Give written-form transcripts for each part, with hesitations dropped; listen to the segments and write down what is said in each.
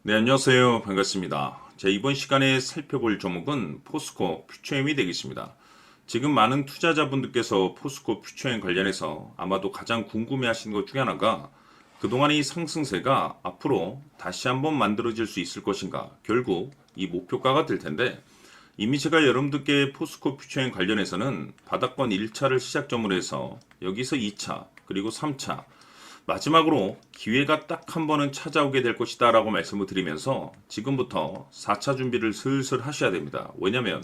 네, 안녕하세요. 반갑습니다. 이번 시간에 살펴볼 종목은 포스코 퓨처엠이 되겠습니다. 지금 많은 투자자분들께서 포스코 퓨처엠 관련해서 아마도 가장 궁금해하시는 것 중에 하나가 그동안의 상승세가 앞으로 다시 한번 만들어질 수 있을 것인가, 결국 이 목표가가 될 텐데, 이미 제가 여러분들께 포스코 퓨처엠 관련해서는 바닥권 1차를 시작점으로 해서 여기서 2차 그리고 3차 마지막으로 기회가 딱 한 번은 찾아오게 될 것이다 라고 말씀을 드리면서 지금부터 4차 준비를 슬슬 하셔야 됩니다. 왜냐하면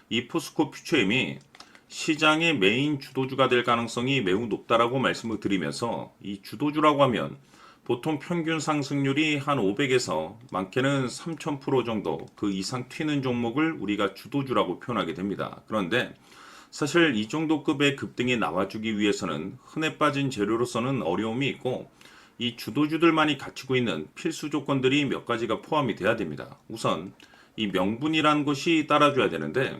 이 포스코 퓨처엠이 시장의 메인 주도주가 될 가능성이 매우 높다라고 말씀을 드리면서, 이 주도주라고 하면 보통 평균 상승률이 한 500에서 많게는 3000% 정도 그 이상 튀는 종목을 우리가 주도주라고 표현하게 됩니다. 그런데 사실 이 정도 급의 급등이 나와주기 위해서는 흔해 빠진 재료로서는 어려움이 있고, 이 주도주들만이 갖추고 있는 필수 조건들이 몇 가지가 포함이 돼야 됩니다. 우선 이 명분이라는 것이 따라줘야 되는데,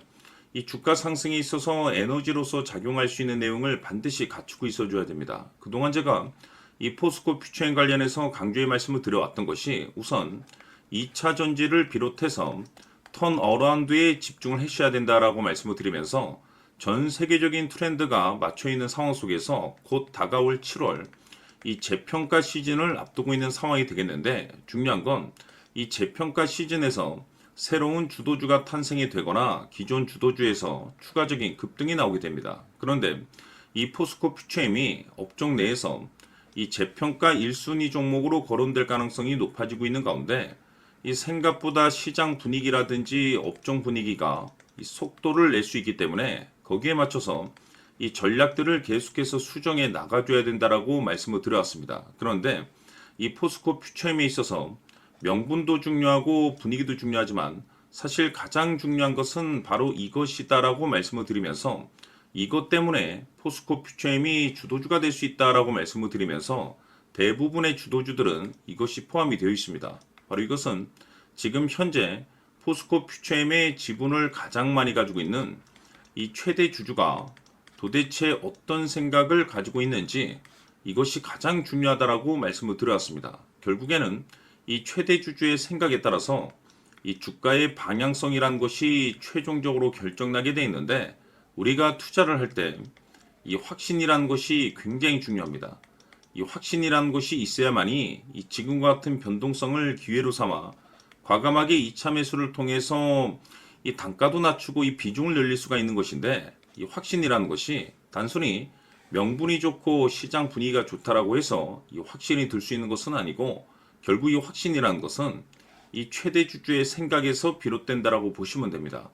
이 주가 상승에 있어서 에너지로서 작용할 수 있는 내용을 반드시 갖추고 있어줘야 됩니다. 그동안 제가 이 포스코 퓨처엠 관련해서 강조의 말씀을 드려왔던 것이, 우선 2차 전지를 비롯해서 턴 어라운드에 집중을 하셔야 된다라고 말씀을 드리면서, 전 세계적인 트렌드가 맞춰 있는 상황 속에서 곧 다가올 7월 이 재평가 시즌을 앞두고 있는 상황이 되겠는데, 중요한 건 이 재평가 시즌에서 새로운 주도주가 탄생이 되거나 기존 주도주에서 추가적인 급등이 나오게 됩니다. 그런데 이 포스코 퓨처엠이 업종 내에서 이 재평가 1순위 종목으로 거론될 가능성이 높아지고 있는 가운데, 이 생각보다 시장 분위기라든지 업종 분위기가 이 속도를 낼 수 있기 때문에 거기에 맞춰서 이 전략들을 계속해서 수정해 나가줘야 된다라고 말씀을 드려왔습니다. 그런데 이 포스코 퓨처엠에 있어서 명분도 중요하고 분위기도 중요하지만 사실 가장 중요한 것은 바로 이것이다라고 말씀을 드리면서, 이것 때문에 포스코 퓨처엠이 주도주가 될 수 있다라고 말씀을 드리면서 대부분의 주도주들은 이것이 포함이 되어 있습니다. 바로 이것은 지금 현재 포스코 퓨처엠의 지분을 가장 많이 가지고 있는 이 최대 주주가 도대체 어떤 생각을 가지고 있는지, 이것이 가장 중요하다라고 말씀을 드렸습니다. 결국에는 이 최대 주주의 생각에 따라서 이 주가의 방향성이란 것이 최종적으로 결정나게 되어 있는데, 우리가 투자를 할 때 이 확신이라는 것이 굉장히 중요합니다. 이 확신이라는 것이 있어야만이 이 지금과 같은 변동성을 기회로 삼아 과감하게 2차 매수를 통해서 이 단가도 낮추고 이 비중을 늘릴 수가 있는 것인데, 이 확신이라는 것이 단순히 명분이 좋고 시장 분위기가 좋다라고 해서 이 확신이 들 수 있는 것은 아니고, 결국 이 확신이라는 것은 이 최대 주주의 생각에서 비롯된다라고 보시면 됩니다.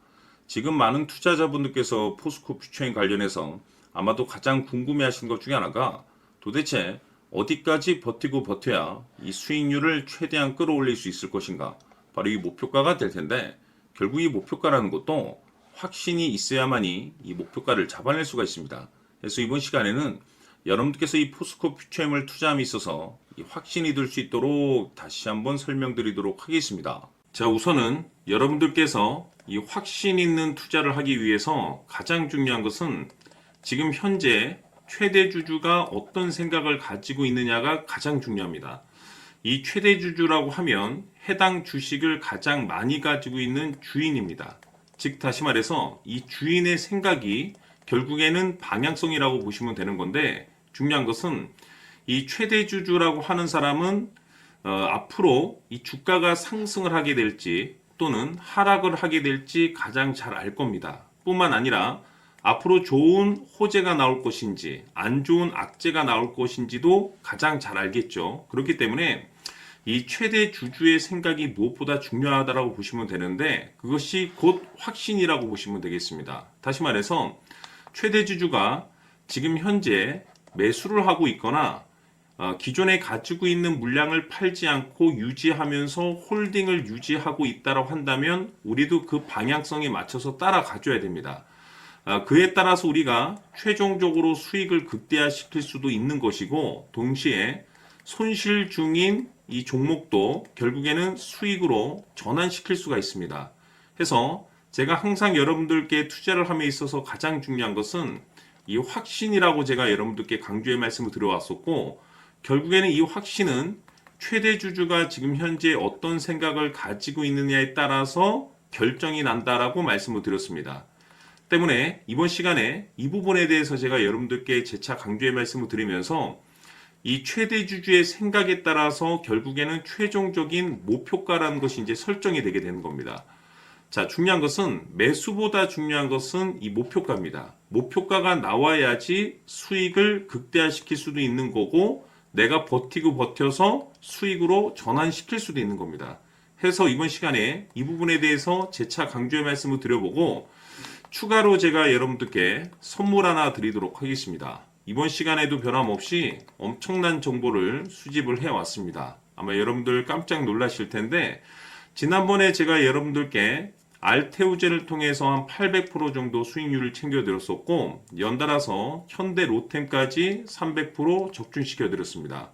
지금 많은 투자자분들께서 포스코 퓨처엠 관련해서 아마도 가장 궁금해하시는 것 중에 하나가, 도대체 어디까지 버티고 버텨야 이 수익률을 최대한 끌어올릴 수 있을 것인가, 바로 이 목표가가 될 텐데, 결국 이 목표가라는 것도 확신이 있어야만이 이 목표가를 잡아낼 수가 있습니다. 그래서 이번 시간에는 여러분들께서 이 포스코 퓨처엠을 투자함에 있어서 이 확신이 들 수 있도록 다시 한번 설명드리도록 하겠습니다. 자, 우선은 여러분들께서 이 확신 있는 투자를 하기 위해서 가장 중요한 것은 지금 현재 최대 주주가 어떤 생각을 가지고 있느냐가 가장 중요합니다. 이 최대 주주라고 하면 해당 주식을 가장 많이 가지고 있는 주인입니다. 즉 다시 말해서 이 주인의 생각이 결국에는 방향성이라고 보시면 되는 건데, 중요한 것은 이 최대 주주라고 하는 사람은 앞으로 이 주가가 상승을 하게 될지 또는 하락을 하게 될지 가장 잘 알 겁니다. 뿐만 아니라 앞으로 좋은 호재가 나올 것인지 안 좋은 악재가 나올 것인지도 가장 잘 알겠죠. 그렇기 때문에 이 최대 주주의 생각이 무엇보다 중요하다고 보시면 되는데, 그것이 곧 확신이라고 보시면 되겠습니다. 다시 말해서 최대 주주가 지금 현재 매수를 하고 있거나 기존에 가지고 있는 물량을 팔지 않고 유지하면서 홀딩을 유지하고 있다고 한다면 우리도 그 방향성에 맞춰서 따라가줘야 됩니다. 그에 따라서 우리가 최종적으로 수익을 극대화시킬 수도 있는 것이고, 동시에 손실 중인 이 종목도 결국에는 수익으로 전환시킬 수가 있습니다. 해서 제가 항상 여러분들께 투자를 함에 있어서 가장 중요한 것은 이 확신이라고 제가 여러분들께 강조의 말씀을 드려왔었고, 결국에는 이 확신은 최대 주주가 지금 현재 어떤 생각을 가지고 있느냐에 따라서 결정이 난다라고 말씀을 드렸습니다. 때문에 이번 시간에 이 부분에 대해서 제가 여러분들께 재차 강조의 말씀을 드리면서 이 최대 주주의 생각에 따라서 결국에는 최종적인 목표가라는 것이 이제 설정이 되게 되는 겁니다. 자, 중요한 것은 매수보다 중요한 것은 이 목표가입니다. 목표가가 나와야지 수익을 극대화시킬 수도 있는 거고 내가 버티고 버텨서 수익으로 전환시킬 수도 있는 겁니다. 해서 이번 시간에 이 부분에 대해서 재차 강조의 말씀을 드려보고 추가로 제가 여러분들께 선물 하나 드리도록 하겠습니다. 이번 시간에도 변함없이 엄청난 정보를 수집을 해왔습니다. 아마 여러분들 깜짝 놀라실 텐데 지난번에 제가 여러분들께 알테오제를 통해서 한 800% 정도 수익률을 챙겨드렸었고 연달아서 현대 로템까지 300% 적중시켜드렸습니다.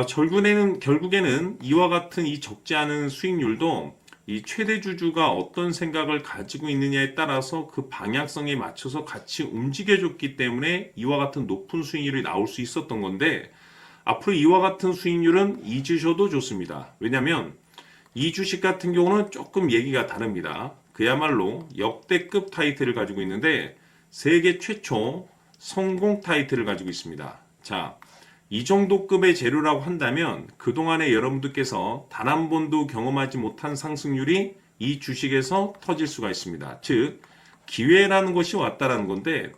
결국에는 이와 같은 이 적지 않은 수익률도 이 최대 주주가 어떤 생각을 가지고 있느냐에 따라서 그 방향성에 맞춰서 같이 움직여줬기 때문에 이와 같은 높은 수익률이 나올 수 있었던 건데 앞으로 이와 같은 수익률은 잊으셔도 좋습니다. 왜냐하면 이 주식 같은 경우는 조금 얘기가 다릅니다. 그야말로 역대급 타이틀을 가지고 있는데 세계 최초 성공 타이틀을 가지고 있습니다. 자, 이 정도 급의 재료라고 한다면 그동안에 여러분들께서 단 한 번도 경험하지 못한 상승률이 이 주식에서 터질 수가 있습니다. 즉 기회라는 것이 왔다라는 건데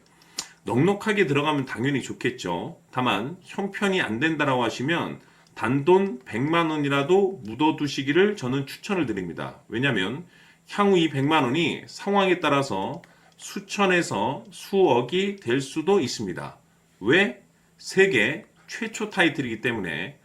넉넉하게 들어가면 당연히 좋겠죠. 다만 형편이 안 된다라고 하시면 단돈 100만 원이라도 묻어두시기를 저는 추천을 드립니다. 왜냐하면 향후 이 100만 원이 상황에 따라서 수천에서 수억이 될 수도 있습니다. 왜? 세계 최초 타이틀이기 때문에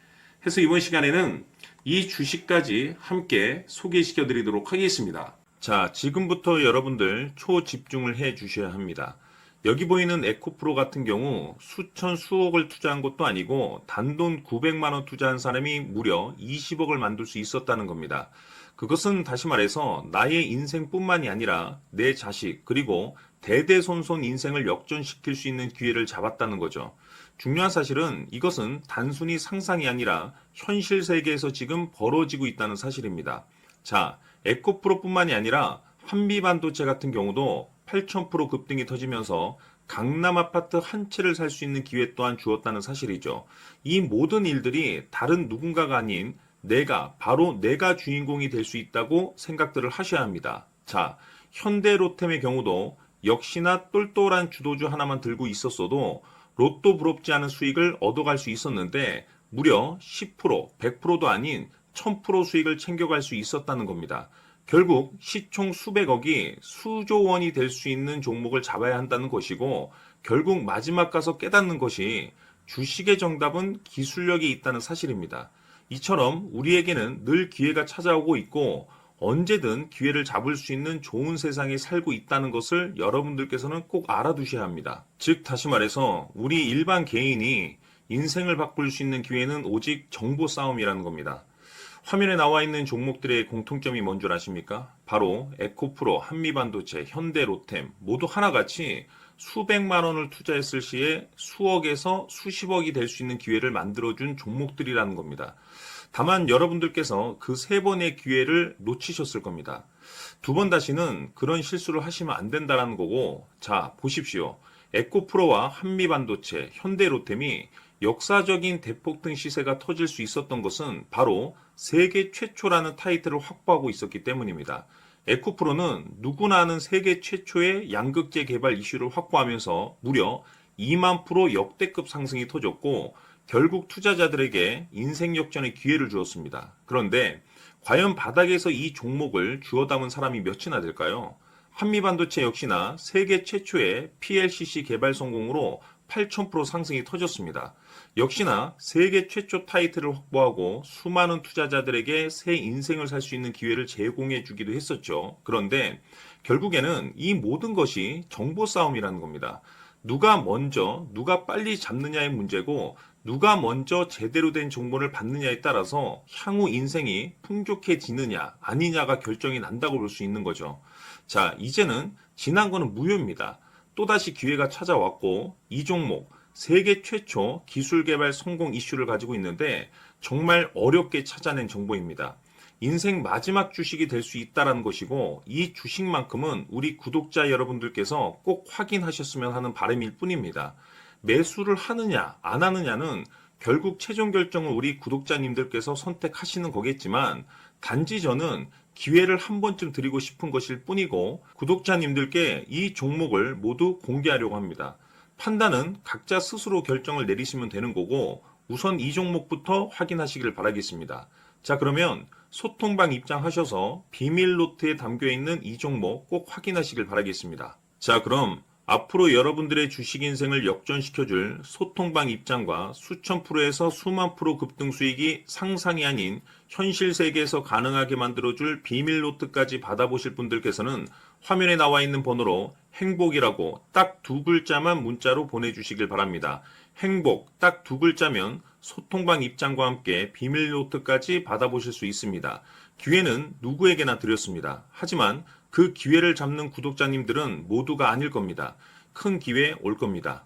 해서 이번 시간에는 이 주식까지 함께 소개시켜 드리도록 하겠습니다. 자, 지금부터 여러분들 초집중을 해 주셔야 합니다. 여기 보이는 에코프로 같은 경우 수천 수억을 투자한 것도 아니고 단돈 900만 원 투자한 사람이 무려 20억을 만들 수 있었다는 겁니다. 그것은 다시 말해서 나의 인생뿐만이 아니라 내 자식 그리고 대대손손 인생을 역전시킬 수 있는 기회를 잡았다는 거죠. 중요한 사실은 이것은 단순히 상상이 아니라 현실 세계에서 지금 벌어지고 있다는 사실입니다. 자, 에코프로뿐만이 아니라 한미반도체 같은 경우도 8,000% 급등이 터지면서 강남 아파트 한 채를 살 수 있는 기회 또한 주었다는 사실이죠. 이 모든 일들이 다른 누군가가 아닌 바로 내가 주인공이 될 수 있다고 생각들을 하셔야 합니다. 자, 현대로템의 경우도 역시나 똘똘한 주도주 하나만 들고 있었어도 로또 부럽지 않은 수익을 얻어갈 수 있었는데 무려 10%, 100%도 아닌 1000% 수익을 챙겨갈 수 있었다는 겁니다. 결국 시총 수백억이 수조 원이 될 수 있는 종목을 잡아야 한다는 것이고 결국 마지막 가서 깨닫는 것이 주식의 정답은 기술력이 있다는 사실입니다. 이처럼 우리에게는 늘 기회가 찾아오고 있고 언제든 기회를 잡을 수 있는 좋은 세상에 살고 있다는 것을 여러분들께서는 꼭 알아두셔야 합니다. 즉 다시 말해서 우리 일반 개인이 인생을 바꿀 수 있는 기회는 오직 정보 싸움이라는 겁니다. 화면에 나와 있는 종목들의 공통점이 뭔 줄 아십니까? 바로 에코프로, 한미반도체, 현대로템 모두 하나같이 수백만 원을 투자했을 시에 수억에서 수십억이 될 수 있는 기회를 만들어준 종목들이라는 겁니다. 다만 여러분들께서 그 세 번의 기회를 놓치셨을 겁니다. 두 번 다시는 그런 실수를 하시면 안 된다는 거고 자 보십시오. 에코프로와 한미반도체, 현대로템이 역사적인 대폭등 시세가 터질 수 있었던 것은 바로 세계 최초라는 타이틀을 확보하고 있었기 때문입니다. 에코프로는 누구나 아는 세계 최초의 양극재 개발 이슈를 확보하면서 무려 2만 프로 역대급 상승이 터졌고 결국 투자자들에게 인생 역전의 기회를 주었습니다. 그런데 과연 바닥에서 이 종목을 주워 담은 사람이 몇이나 될까요? 한미반도체 역시나 세계 최초의 PLCC 개발 성공으로 8,000% 상승이 터졌습니다. 역시나 세계 최초 타이틀을 확보하고 수많은 투자자들에게 새 인생을 살 수 있는 기회를 제공해 주기도 했었죠. 그런데 결국에는 이 모든 것이 정보 싸움이라는 겁니다. 누가 먼저, 누가 빨리 잡느냐의 문제고 누가 먼저 제대로 된 정보를 받느냐에 따라서 향후 인생이 풍족해지느냐 아니냐가 결정이 난다고 볼 수 있는 거죠. 자, 이제는 지난 거는 무효입니다. 또다시 기회가 찾아왔고 이 종목 세계 최초 기술 개발 성공 이슈를 가지고 있는데 정말 어렵게 찾아낸 정보입니다. 인생 마지막 주식이 될 수 있다는 것이고 이 주식만큼은 우리 구독자 여러분들께서 꼭 확인하셨으면 하는 바람일 뿐입니다. 매수를 하느냐 안 하느냐는 결국 최종 결정을 우리 구독자님들께서 선택하시는 거겠지만 단지 저는 기회를 한 번쯤 드리고 싶은 것일 뿐이고 구독자님들께 이 종목을 모두 공개하려고 합니다. 판단은 각자 스스로 결정을 내리시면 되는 거고 우선 이 종목부터 확인하시길 바라겠습니다. 자, 그러면 소통방 입장하셔서 비밀 노트에 담겨 있는 이 종목 꼭 확인하시길 바라겠습니다. 자, 그럼 앞으로 여러분들의 주식 인생을 역전시켜줄 소통방 입장과 수천 프로에서 수만 프로 급등 수익이 상상이 아닌 현실 세계에서 가능하게 만들어줄 비밀 노트까지 받아보실 분들께서는 화면에 나와 있는 번호로 행복이라고 딱 두 글자만 문자로 보내주시길 바랍니다. 행복 딱 두 글자면 소통방 입장과 함께 비밀 노트까지 받아보실 수 있습니다. 기회는 누구에게나 드렸습니다. 하지만 그 기회를 잡는 구독자님들은 모두가 아닐 겁니다. 큰 기회 올 겁니다.